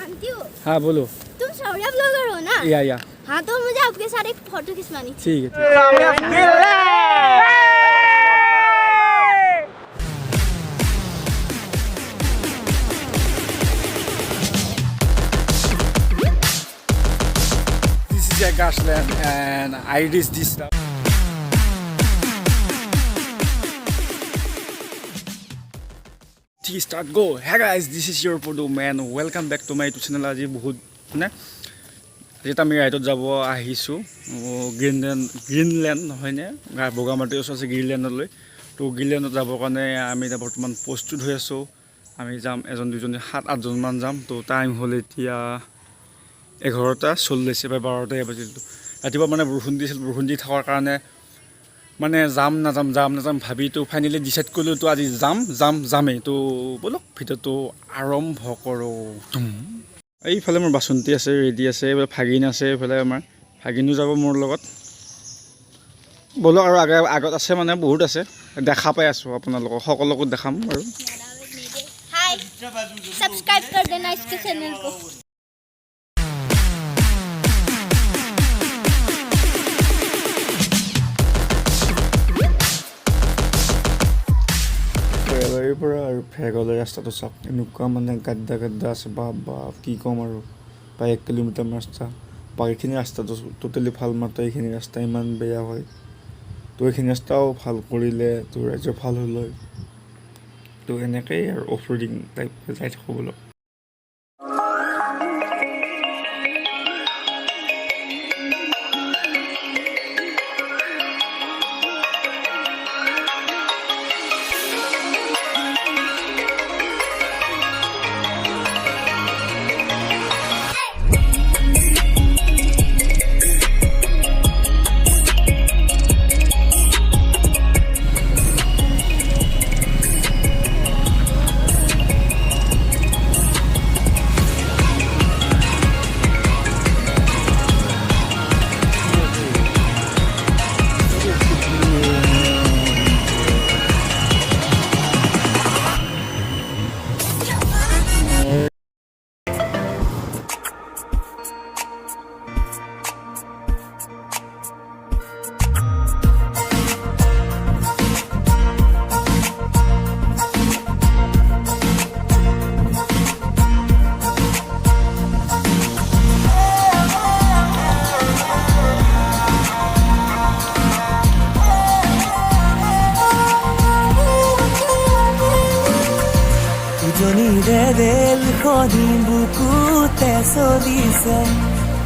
जानती हो? हाँ बोलो। तुम सौर्या ब्लॉगर हो ना? या हाँ तो मुझे आपके साथ एक फोटो खिंचवानी थी। ठीक है This is Rajagarh and I reached this stuff. Start go. Hey guys, this is your photo man. Welcome back to my YouTube channel. আজি বহুত মানে যেটা আমি ৰাইটত যাব আহিছো গ্ৰীণলেণ্ড নহয় নে বগামাটি ওচৰত আছে গ্ৰীণলেণ্ডলৈ তো গ্ৰীণলেণ্ডত যাবৰ কাৰণে আমি এতিয়া বৰ্তমান প্ৰস্তুত হৈ আছো আমি যাম এজন দুজনী 7-8 জন মান যাম তো টাইম হ'ল এতিয়া 11টা 40 বা 12টা বাজিল ৰাতিপুৱা মানে বৰষুণ দি থকাৰ কাৰণে মানে যাম নাযাম ভাবি তো ফাইনালি ডিসাইড কৰিলো তো আজি যামেই তো বলক ভিডিঅ'টো আৰম্ভ কৰো এইফালে মোৰ বাসন্তী আছে ৰেডি আছে এইফালে ভাগিন আছে এইফালে আমাৰ ভাগিনো যাব মোৰ লগত বলক আৰু আগত আছে মানে বহুত আছে দেখা পাই আছো আপোনালোকক সকলোকো দেখাম আৰু हाय सब्सक्राइब कर देना इसके चैनल को পৰা আৰু ফেগলে ৰাস্তাটো চাওক এনেকুৱা মানে গাদ্দা আছে বা কি ক'ম আৰু প্ৰায় 1 কিলোমিটাৰ ৰাস্তা বাকীখিনি ৰাস্তাটো টোটেলি ভাল মাত্ৰ এইখিনি ৰাস্তা ইমান বেয়া হয় তো এইখিনি ৰাস্তাও ভাল কৰিলে তো ৰাজ্য ভাল হ'ল হয় তো এনেকেই আৰু অফ ৰোডিং টাইপ যাই থাকোঁ বোলো ৰেল খনি বুকুতে চলিছে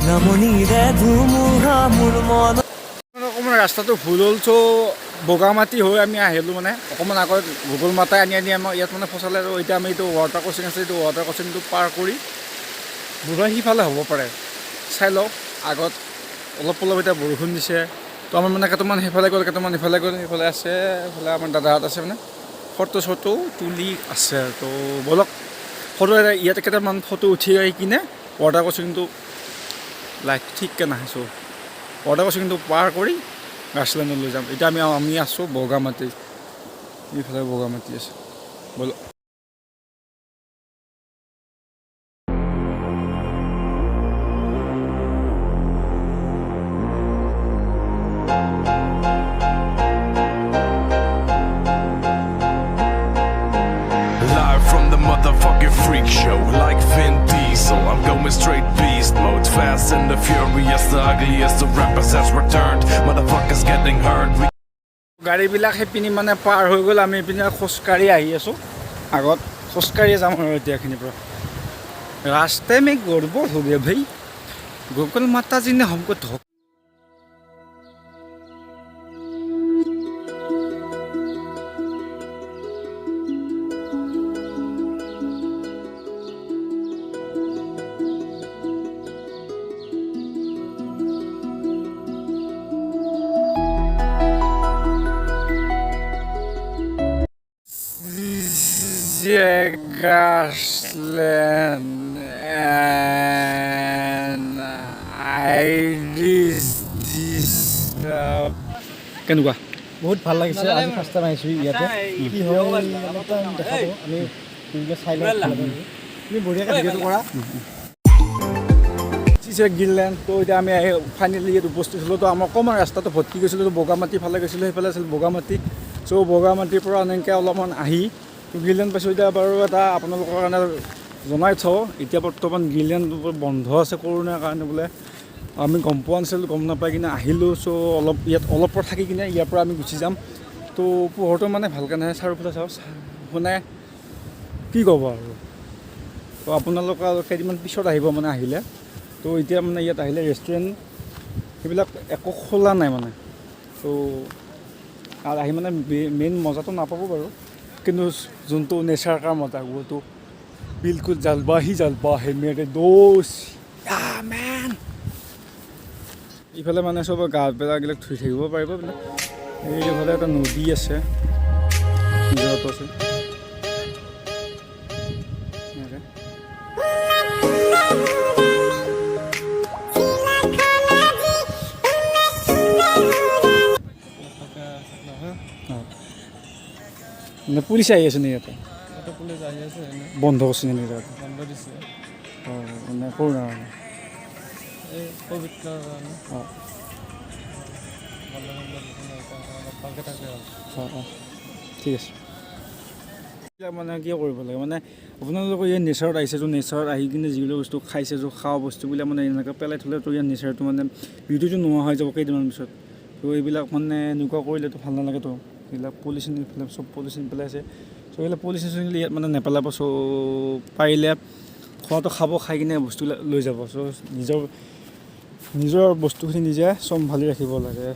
নামনিৰে ধুমুহা মোৰ মন অকণমান ৰাস্তাটো ভুল হ'ল তো বগামাটি হৈ আমি আহিলোঁ মানে অকণমান আগত গুগল মাতাই আনি আমাক ইয়াত মানে ফচালে আৰু এতিয়া আমি এইটো ৱাটাৰ ক্ৰচিং আছে এইটো ৱাটাৰ ক্ৰচিংটো পাৰ কৰি বুঢ়া সিফালে হ'ব পাৰে চাই লওক আগত অলপ এতিয়া বৰষুণ দিছে তো আমাৰ মানে কেইটামান সেইফালে গ'ল সেইফালে আছে এইফালে আমাৰ দাদাহঁত আছে মানে ফটো তুলি আছে তো বলক ফটো ইয়াতে কেইটামান ফটো উঠি আহি কিনে ৱাটাৰ ক্ৰচিংটো লাইক ঠিককৈ নাহিছোঁ ৱাটাৰ ক্ৰচিংটো পাৰ কৰি গাছলেণ্ডত লৈ যাম এতিয়া আমি আছোঁ বগামাটি এইফালে বগামাটি আছে বলক Motherfucking freak show like Vin Diesel. I'm going straight beast mode, fast and the furious. The ugliest of rappers has returned. Motherfuckers getting hurt. গাড়ীবিলাক সেইপিনি মানে পাৰ হৈ গ'ল আমি এইপিনে খোজকাঢ়ি আহি আছোঁ আগত খোজকাঢ়ি যাম আৰু এতিয়াখিনিৰ পৰা ৰাস্তাই মে গড়বড় हो गया भाई गोकुल माता जी ने हमको धोखा Grassland and I this কেনেকুৱা বহুত ভাল লাগিছে আজি ফাৰ্ষ্ট টাইম আহিছোঁ ইয়াতে কি হয় অলপ টাইম দেখাব আমি চাই লওঁ তুমি বঢ়িয়াকৈ ভিডিঅ'টো কৰা পিছে গ্ৰীণলেণ্ড তো এতিয়া আমি ফাইনেলি ইয়াত উপস্থিত হ'লোঁ তো আমাৰ অকণমান ৰাস্তাটো ভটকি গৈছিলোঁ তো বগামাটি ফালে গৈছিলোঁ সেইফালে আছিল বগামাটি চ' বগামাটিৰ পৰা এনেকৈ অলপমান আহি তো গ্ৰীণলেণ্ড পাইছোঁ এতিয়া বাৰু এটা আপোনালোকৰ কাৰণে জনাই থওঁ এতিয়া বৰ্তমান গ্ৰীণলেণ্ড বন্ধ আছে কৰোণাৰ কাৰণে বোলে আমি গম পোৱা নাছিলোঁ গম নাপাই কিনে আহিলোঁ চ' অলপ পৰা থাকি কিনে ইয়াৰ পৰা আমি গুচি যাম তো পোহৰটো মানে ভালকৈ নাহে চাৰিওফালে চাওঁ শুনে কি ক'ব আৰু তো আপোনালোক আৰু কেইদিনমান পিছত আহিব মানে আহিলে তো এতিয়া মানে ইয়াত আহিলে ৰেষ্টুৰেণ্ট সেইবিলাক একো খোলা নাই মানে তো আৰু আহি মানে মেইন মজাটো নাপাব বাৰু কিন্তু যোনটো নেচাৰ কাৰ মজা তো বিলকুল জলবা হে মেৰে দোষ মেন ইফালে মানে চব গা বেলাগিলাক ধুই থাকিব পাৰিব বোলে এইফালে এটা নদী আছে নিজৰটো আছে মানে পুলিচ আহি আছে নি ইয়াতে পুলিচ আহি আছে বন্ধ কৰিছে নি ইয়াতে বন্ধ দিছে অঁ মানে কৰোণা এই পবিত্ৰৰ কাৰণে অঁ ভালকৈ থাকে অঁ অঁ ঠিক আছে মানে কি কৰিব লাগে মানে আপোনালোকৰ ইয়াৰ নেচাৰত আহিছে তো নেচাৰত আহি কিনে যিবিলাক বস্তু খাইছে তো খোৱা বস্তুবিলাক মানে এনেকৈ পেলাই থ'লে তো ইয়াৰ নেচাৰটো মানে বিউটিটো নোহোৱা হৈ যাব কেইদিনমান পিছত তো এইবিলাক মানে এনেকুৱা কৰিলেতো ভাল নালাগেতো এইবিলাক পলিউশ্যন এইফালে চব পলিউশ্যন পেলাইছে চ' এইবিলাক পলিউশ্যন ইয়াত মানে নেপেলাব চ' পাৰিলে খোৱাটো খাব খাই কিনে বস্তুবিলাক লৈ যাব চ' নিজৰ বস্তুখিনি নিজে চম্ভালি ৰাখিব লাগে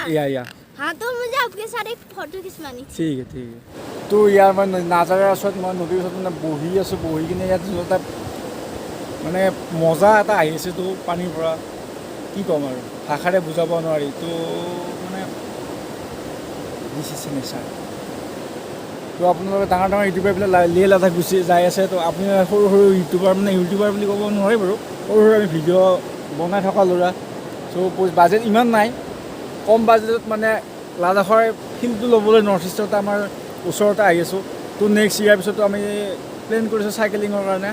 या हाँ तो मुझे आपके साथ एक फोटो खिंचवानी थी ठीक है तो यार मैं नाजाराৰ ওচৰত মই নদীৰ ওচৰত মানে বহি আছোঁ বহি কিনে ইয়াত এটা মানে মজা এটা আহিছে তো পানীৰ পৰা কি ক'ম আৰু ভাষাৰে বুজাব নোৱাৰি তো মানে দিছ ইজ নেচাৰ তো আপোনালোকে ডাঙৰ ইউটিউবাৰবিলাক লে লাডাখ গুচি যাই আছে তো আপুনি সৰু সৰু ইউটিউবাৰ মানে ইউটিউবাৰ বুলি ক'ব নোৱাৰি বাৰু সৰু সৰু আমি ভিডিঅ' বনাই থকা ল'ৰা চ' বাজেট ইমান নাই কম বাজেটত মানে লাডাখৰ ফিল্ডটো ল'বলৈ নৰ্থ ইষ্টত আমাৰ ওচৰতে আহি আছোঁ তো নেক্সট ইয়াৰ পিছতো আমি প্লেন কৰিছোঁ চাইকেলিঙৰ কাৰণে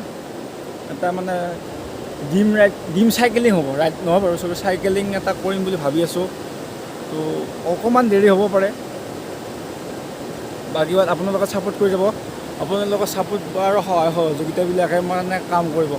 এটা মানে ডিম চাইকেলিং হ'ব ৰাইড নহয় বাৰু চবে চাইকেলিং এটা কৰিম বুলি ভাবি আছোঁ তো অকণমান দেৰি হ'ব পাৰে বাকী আপোনালোকে ছাপোৰ্ট কৰি যাব আপোনালোকৰ ছাপোৰ্ট আৰু সহায় সহযোগিতাবিলাকে মানে কাম কৰিব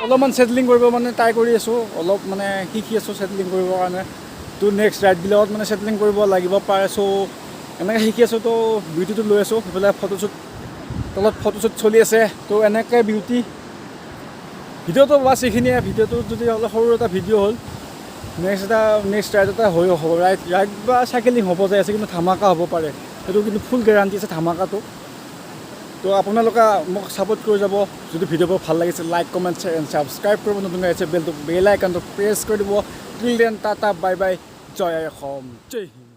অলপমান সেটলিং কৰিব মানে ট্ৰাই কৰি আছোঁ অলপ মানে শিকি আছোঁ সেটলিং কৰিবৰ কাৰণে তো নেক্সট ৰাইডবিলাকত মানে সেটলিং কৰিব লাগিব পাৰে চ' এনেকৈ শিকি আছোঁ তো বিউটিটো লৈ আছোঁ সেইফালে ফটোশ্বুট তলত ফটোশ্বুট চলি আছে তো এনেকৈ বিউটি ভিডিঅ'টো বাছ এইখিনিয়ে ভিডিঅ'টো যদি অলপ সৰু এটা ভিডিঅ' হ'ল নেক্সট ৰাইড এটা হ'ব ৰাইড বা চাইকেলিং হ'ব যায় আছে কিন্তু ধামাকা হ'ব পাৰে সেইটো কিন্তু ফুল গেৰাণ্টি আছে ধামাকাটো তো আপোনালোকে মোক ছাপোৰ্ট কৰি যাব যদি ভিডিঅ'বোৰ ভাল লাগিছে like comment share and subscribe কৰিব নতুন আহিছে বেল আইকনটো প্ৰেছ কৰি দিব till then tata bye bye জয় অসম জয় হিন্দ